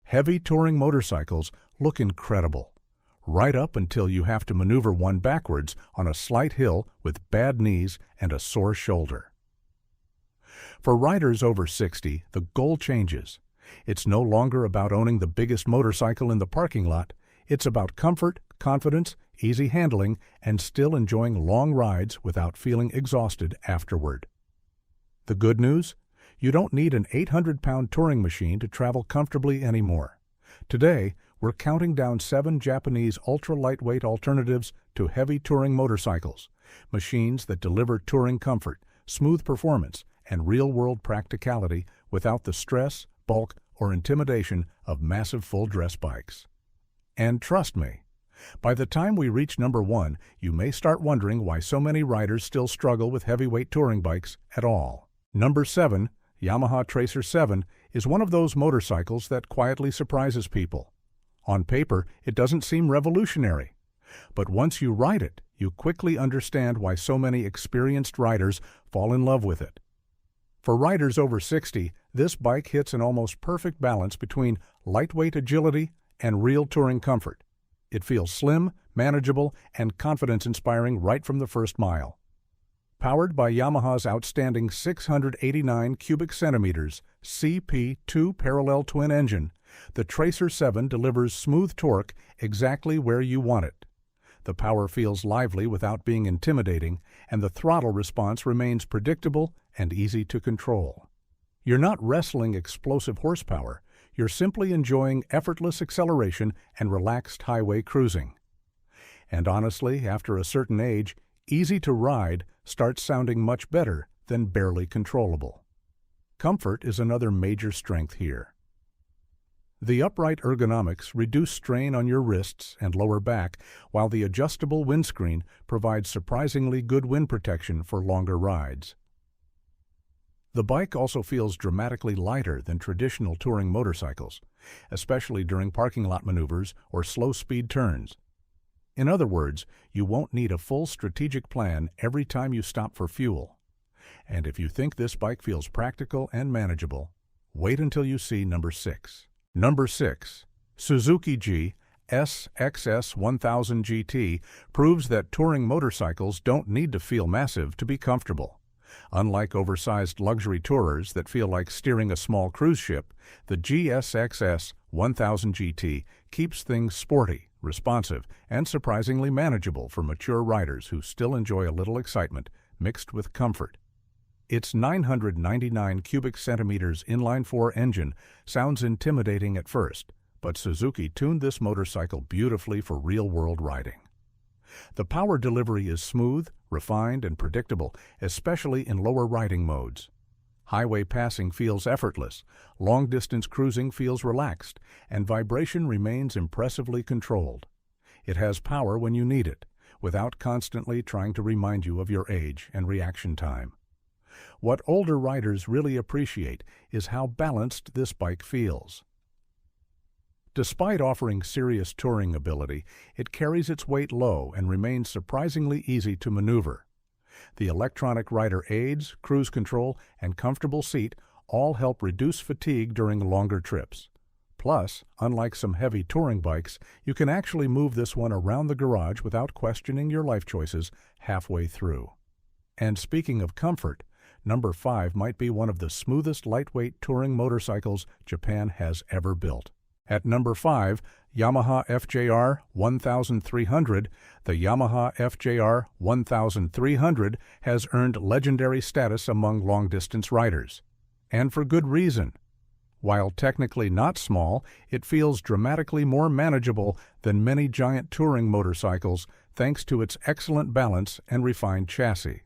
Heavy touring motorcycles look incredible, right up until you have to maneuver one backwards on a slight hill with bad knees and a sore shoulder. For riders over 60, the goal changes. It's no longer about owning the biggest motorcycle in the parking lot. It's about comfort, confidence, easy handling, and still enjoying long rides without feeling exhausted afterward. The good news? You don't need an 800-pound touring machine to travel comfortably anymore. Today, we're counting down 7 Japanese ultra-lightweight alternatives to heavy touring motorcycles, machines that deliver touring comfort, smooth performance, and real-world practicality without the stress, bulk, or intimidation of massive full-dress bikes. And trust me, by the time we reach number 1, you may start wondering why so many riders still struggle with heavyweight touring bikes at all. Number 7, Yamaha Tracer 7, is one of those motorcycles that quietly surprises people. On paper, it doesn't seem revolutionary. But once you ride it, you quickly understand why so many experienced riders fall in love with it. For riders over 60, this bike hits an almost perfect balance between lightweight agility and real touring comfort. It feels slim, manageable, and confidence-inspiring right from the first mile. Powered by Yamaha's outstanding 689 cubic centimeters CP2 parallel twin engine, the Tracer 7 delivers smooth torque exactly where you want it. The power feels lively without being intimidating, and the throttle response remains predictable and easy to control. You're not wrestling explosive horsepower, you're simply enjoying effortless acceleration and relaxed highway cruising. And honestly, after a certain age, easy to ride starts sounding much better than barely controllable. Comfort is another major strength here. The upright ergonomics reduce strain on your wrists and lower back, while the adjustable windscreen provides surprisingly good wind protection for longer rides. The bike also feels dramatically lighter than traditional touring motorcycles, especially during parking lot maneuvers or slow-speed turns. In other words, you won't need a full strategic plan every time you stop for fuel. And if you think this bike feels practical and manageable, wait until you see number 6. Number 6. Suzuki G SXS 1000 GT proves that touring motorcycles don't need to feel massive to be comfortable. Unlike oversized luxury tourers that feel like steering a small cruise ship, the GSXS 1000 GT keeps things sporty, responsive, and surprisingly manageable for mature riders who still enjoy a little excitement mixed with comfort. Its 999 cubic centimeters inline-4 engine sounds intimidating at first, but Suzuki tuned this motorcycle beautifully for real-world riding. The power delivery is smooth, refined, and predictable, especially in lower riding modes. Highway passing feels effortless, long-distance cruising feels relaxed, and vibration remains impressively controlled. It has power when you need it, without constantly trying to remind you of your age and reaction time. What older riders really appreciate is how balanced this bike feels. Despite offering serious touring ability, it carries its weight low and remains surprisingly easy to maneuver. The electronic rider aids, cruise control, and comfortable seat all help reduce fatigue during longer trips. Plus, unlike some heavy touring bikes, you can actually move this one around the garage without questioning your life choices halfway through. And speaking of comfort, number 5 might be one of the smoothest lightweight touring motorcycles Japan has ever built. At number 5, Yamaha FJR 1300, the Yamaha FJR 1300 has earned legendary status among long-distance riders. And for good reason. While technically not small, it feels dramatically more manageable than many giant touring motorcycles thanks to its excellent balance and refined chassis.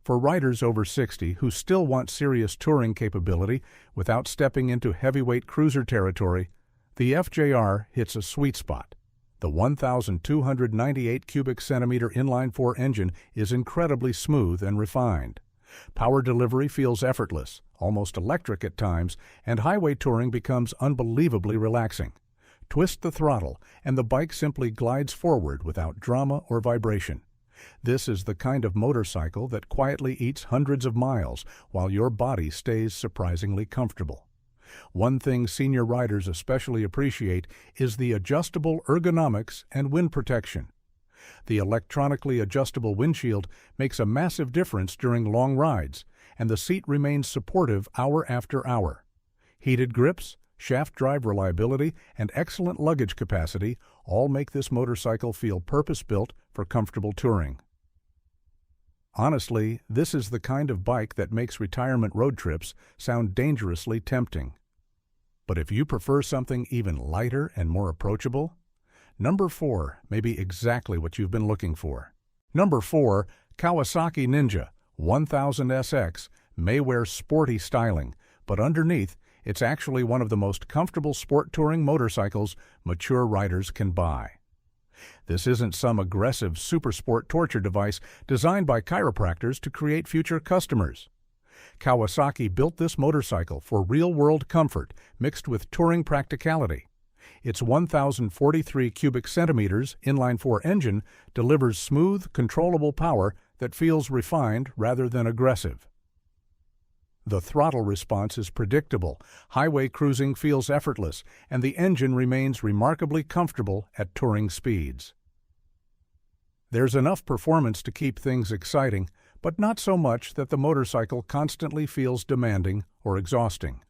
For riders over 60 who still want serious touring capability without stepping into heavyweight cruiser territory, the FJR hits a sweet spot. The 1,298 cubic centimeter inline-4 engine is incredibly smooth and refined. Power delivery feels effortless, almost electric at times, and highway touring becomes unbelievably relaxing. Twist the throttle, and the bike simply glides forward without drama or vibration. This is the kind of motorcycle that quietly eats hundreds of miles while your body stays surprisingly comfortable. One thing senior riders especially appreciate is the adjustable ergonomics and wind protection. The electronically adjustable windshield makes a massive difference during long rides, and the seat remains supportive hour after hour. Heated grips, shaft drive reliability, and excellent luggage capacity all make this motorcycle feel purpose-built for comfortable touring. Honestly, this is the kind of bike that makes retirement road trips sound dangerously tempting. But if you prefer something even lighter and more approachable, number 4 may be exactly what you've been looking for. Number 4, Kawasaki Ninja 1000SX may wear sporty styling, but underneath, it's actually one of the most comfortable sport touring motorcycles mature riders can buy. This isn't some aggressive super sport torture device designed by chiropractors to create future customers. Kawasaki built this motorcycle for real-world comfort mixed with touring practicality. Its 1,043 cubic centimeters inline-4 engine delivers smooth, controllable power that feels refined rather than aggressive. The throttle response is predictable, highway cruising feels effortless, and the engine remains remarkably comfortable at touring speeds. There's enough performance to keep things exciting, but not so much that the motorcycle constantly feels demanding or exhausting.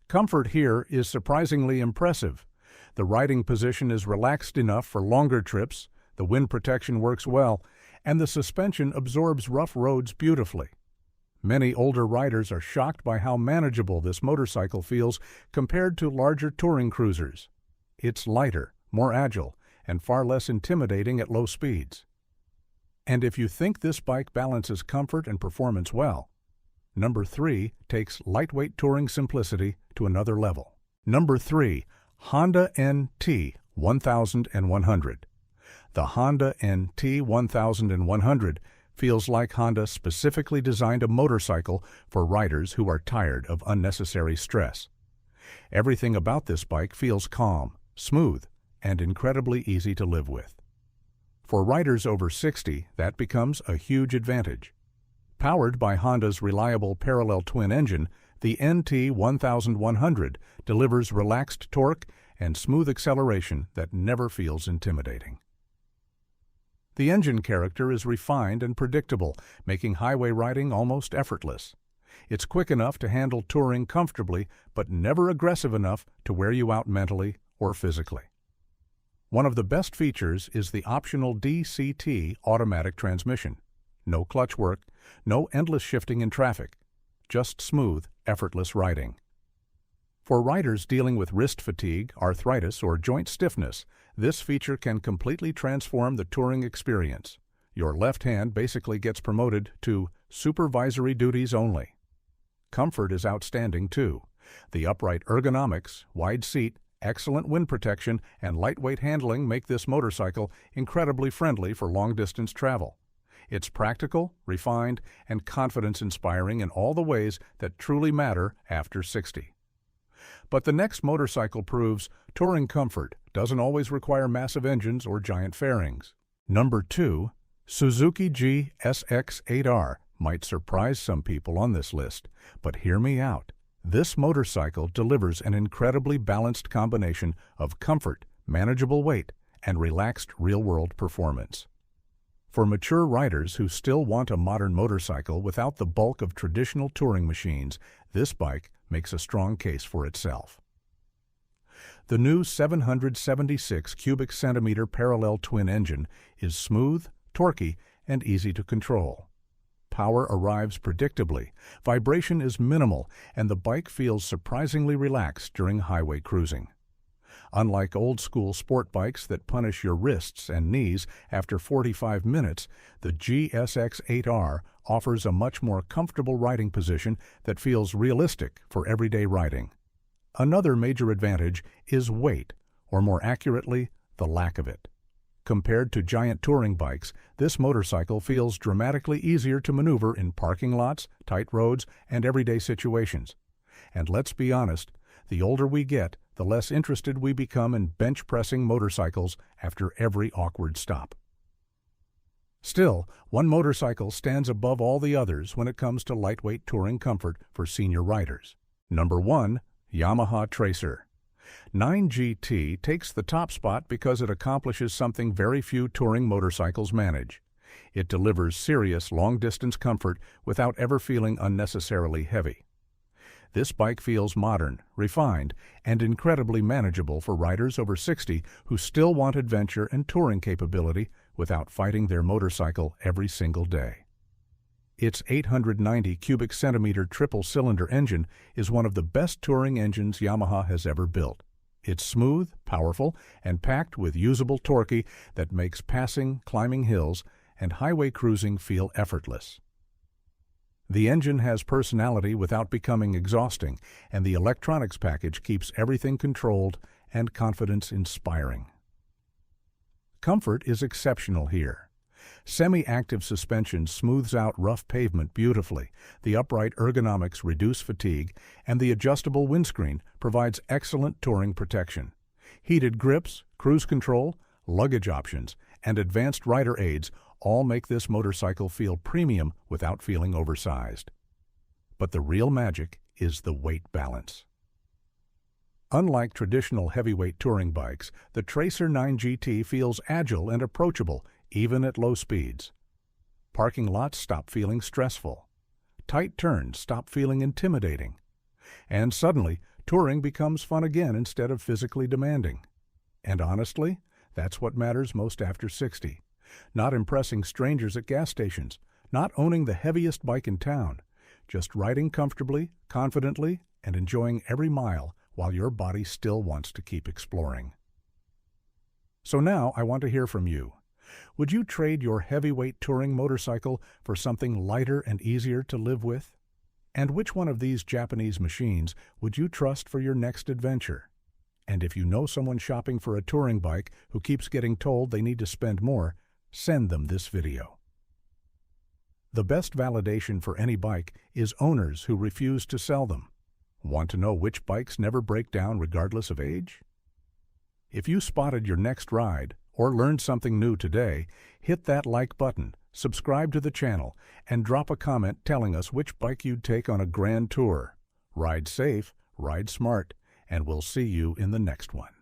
Comfort here is surprisingly impressive. The riding position is relaxed enough for longer trips, the wind protection works well, and the suspension absorbs rough roads beautifully. Many older riders are shocked by how manageable this motorcycle feels compared to larger touring cruisers. It's lighter, more agile, and far less intimidating at low speeds. And if you think this bike balances comfort and performance well, number 3 takes lightweight touring simplicity to another level. Number 3, Honda NT 1100. The Honda NT 1100 feels like Honda specifically designed a motorcycle for riders who are tired of unnecessary stress. Everything about this bike feels calm, smooth, and incredibly easy to live with. For riders over 60, that becomes a huge advantage. Powered by Honda's reliable parallel twin engine, the NT 1100 delivers relaxed torque and smooth acceleration that never feels intimidating. The engine character is refined and predictable, making highway riding almost effortless. It's quick enough to handle touring comfortably, but never aggressive enough to wear you out mentally or physically. One of the best features is the optional DCT automatic transmission. No clutch work, no endless shifting in traffic, just smooth, effortless riding. For riders dealing with wrist fatigue, arthritis, or joint stiffness, this feature can completely transform the touring experience. Your left hand basically gets promoted to supervisory duties only. Comfort is outstanding too. The upright ergonomics, wide seat, excellent wind protection, and lightweight handling make this motorcycle incredibly friendly for long-distance travel. It's practical, refined, and confidence-inspiring in all the ways that truly matter after 60. But the next motorcycle proves touring comfort doesn't always require massive engines or giant fairings. Number 2, Suzuki GSX-8R might surprise some people on this list, but hear me out. This motorcycle delivers an incredibly balanced combination of comfort, manageable weight, and relaxed real-world performance. For mature riders who still want a modern motorcycle without the bulk of traditional touring machines, this bike makes a strong case for itself. The new 776 cubic centimeter parallel twin engine is smooth, torquey, and easy to control. Power arrives predictably, vibration is minimal, and the bike feels surprisingly relaxed during highway cruising. Unlike old-school sport bikes that punish your wrists and knees after 45 minutes, the GSX-8R offers a much more comfortable riding position that feels realistic for everyday riding. Another major advantage is weight, or more accurately, the lack of it. Compared to giant touring bikes, this motorcycle feels dramatically easier to maneuver in parking lots, tight roads, and everyday situations. And let's be honest, the older we get, the less interested we become in bench-pressing motorcycles after every awkward stop. Still, one motorcycle stands above all the others when it comes to lightweight touring comfort for senior riders. Number 1. Yamaha Tracer. 9GT takes the top spot because it accomplishes something very few touring motorcycles manage. It delivers serious long-distance comfort without ever feeling unnecessarily heavy. This bike feels modern, refined, and incredibly manageable for riders over 60 who still want adventure and touring capability without fighting their motorcycle every single day. Its 890 cubic centimeter triple-cylinder engine is one of the best touring engines Yamaha has ever built. It's smooth, powerful, and packed with usable torque that makes passing, climbing hills, and highway cruising feel effortless. The engine has personality without becoming exhausting, and the electronics package keeps everything controlled and confidence inspiring. Comfort is exceptional here. Semi-active suspension smooths out rough pavement beautifully, the upright ergonomics reduce fatigue, and the adjustable windscreen provides excellent touring protection. Heated grips, cruise control, luggage options, and advanced rider aids all make this motorcycle feel premium without feeling oversized. But the real magic is the weight balance. Unlike traditional heavyweight touring bikes, the Tracer 9GT feels agile and approachable even at low speeds. Parking lots stop feeling stressful. Tight turns stop feeling intimidating. And suddenly, touring becomes fun again instead of physically demanding. And honestly, that's what matters most after 60. Not impressing strangers at gas stations, not owning the heaviest bike in town, just riding comfortably, confidently, and enjoying every mile while your body still wants to keep exploring. So now I want to hear from you. Would you trade your heavyweight touring motorcycle for something lighter and easier to live with? And which one of these Japanese machines would you trust for your next adventure? And if you know someone shopping for a touring bike who keeps getting told they need to spend more, send them this video. The best validation for any bike is owners who refuse to sell them. Want to know which bikes never break down regardless of age? If you spotted your next ride or learned something new today, hit that like button, subscribe to the channel, and drop a comment telling us which bike you'd take on a grand tour. Ride safe, ride smart, and we'll see you in the next one.